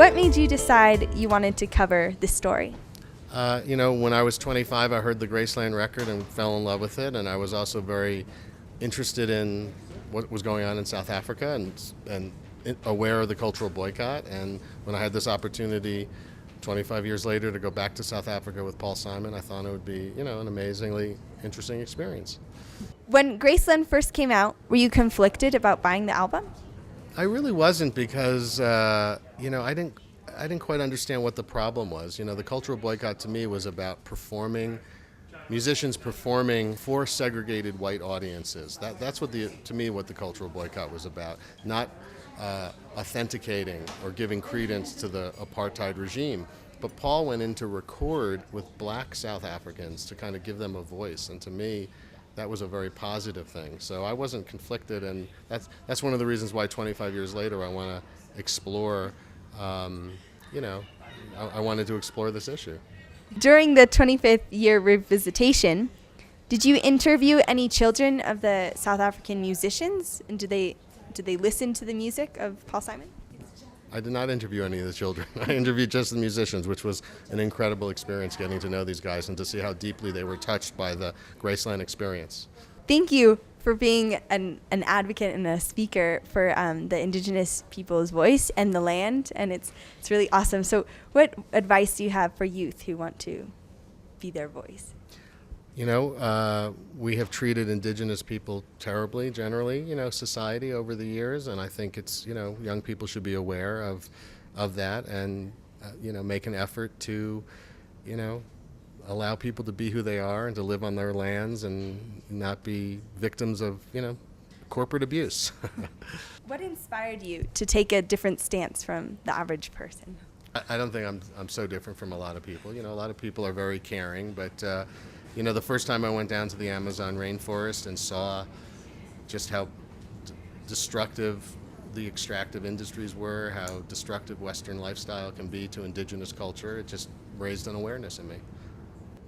What made you decide you wanted to cover this story? When I was 25, I heard the Graceland record and fell in love with it, and I was also very interested in what was going on in South Africa and aware of the cultural boycott. And when I had this opportunity 25 years later to go back to South Africa with Paul Simon, I thought it would be, an amazingly interesting experience. When Graceland first came out, were you conflicted about buying the album? I really wasn't because, I didn't quite understand what the problem was. The cultural boycott to me was about musicians performing for segregated white audiences. That's what to me what the cultural boycott was about, not authenticating or giving credence to the apartheid regime. But Paul went in to record with black South Africans to kind of give them a voice, and to me, that was a very positive thing. So I wasn't conflicted, and that's one of the reasons why 25 years later I want to explore. I wanted to explore this issue. During the 25th year revisitation, did you interview any children of the South African musicians? And did they listen to the music of Paul Simon? I did not interview any of the children. I interviewed just the musicians, which was an incredible experience getting to know these guys and to see how deeply they were touched by the Graceland experience. Thank you for being an advocate and a speaker for the Indigenous people's voice and the land, and it's really awesome. So what advice do you have for youth who want to be their voice? We have treated Indigenous people terribly, generally, society over the years, and I think it's, young people should be aware of that and, make an effort to, allow people to be who they are and to live on their lands and not be victims of, corporate abuse. What inspired you to take a different stance from the average person? I don't think I'm so different from a lot of people. A lot of people are very caring, but, the first time I went down to the Amazon rainforest and saw just how destructive the extractive industries were, how destructive Western lifestyle can be to Indigenous culture, it just raised an awareness in me.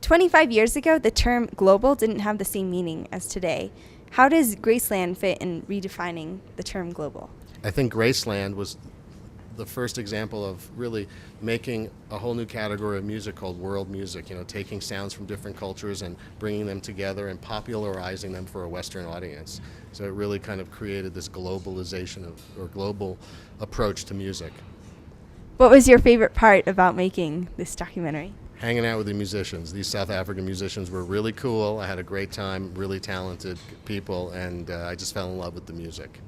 25 years ago, the term global didn't have the same meaning as today. How does Graceland fit in redefining the term global? I think Graceland was the first example of really making a whole new category of music called world music, taking sounds from different cultures and bringing them together and popularizing them for a Western audience. So it really kind of created this globalization or global approach to music. What was your favorite part about making this documentary? Hanging out with the musicians. These South African musicians were really cool. I had a great time, really talented people, and I just fell in love with the music.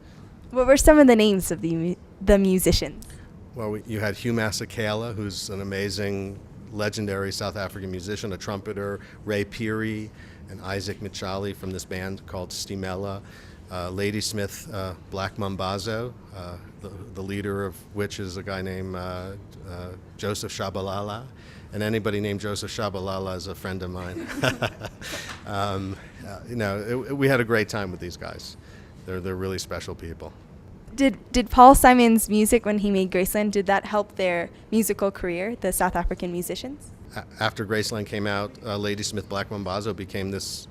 What were some of the names of the musicians? Well, you had Hugh Masekela, who's an amazing, legendary South African musician, a trumpeter, Ray Peary, and Isaac Michali from this band called Stimela, Ladysmith Black Mambazo, the leader of which is a guy named Joseph Shabalala. And anybody named Joseph Shabalala is a friend of mine. We had a great time with these guys. They're really special people. Did Paul Simon's music, when he made Graceland, did that help their musical career, the South African musicians? After Graceland came out, Ladysmith Black Mambazo became this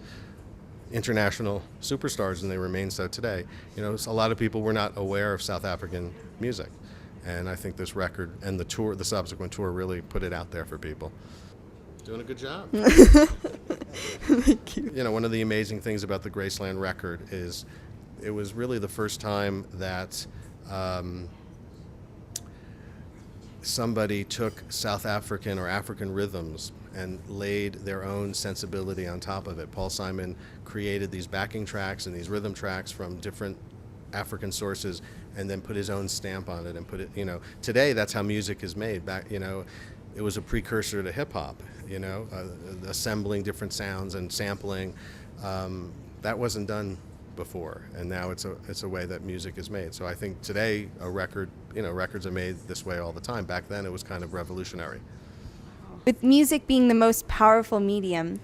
international superstars, and they remain so today. A lot of people were not aware of South African music. And I think this record and the subsequent tour really put it out there for people. Doing a good job. Thank you. One of the amazing things about the Graceland record is it was really the first time that somebody took South African or African rhythms and laid their own sensibility on top of it. Paul Simon created these backing tracks and these rhythm tracks from different African sources and then put his own stamp on it and put it, today that's how music is made. Back, it was a precursor to hip hop, assembling different sounds and sampling. That wasn't done before, and now it's a way that music is made. So I think today records are made this way all the time. Back then it was kind of revolutionary. With music being the most powerful medium,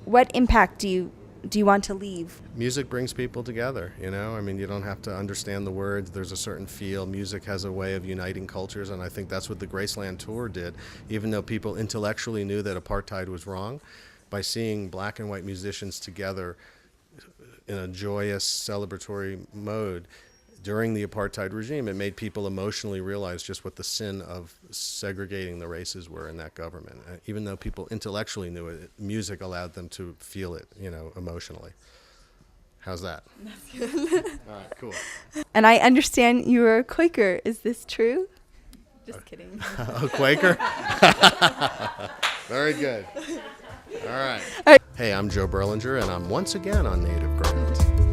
what impact do you want to leave? Music brings people together, you don't have to understand the words. There's a certain feel. Music has a way of uniting cultures, and I think that's what the Graceland tour did. Even though people intellectually knew that apartheid was wrong, by seeing black and white musicians together in a joyous, celebratory mode, during the apartheid regime, it made people emotionally realize just what the sin of segregating the races were in that government. Even though people intellectually knew it, music allowed them to feel it, emotionally. How's that? That's good. All right, cool. And I understand you are a Quaker. Is this true? Just kidding. A Quaker? Very good. All right. All right. Hey, I'm Joe Berlinger, and I'm once again on native ground.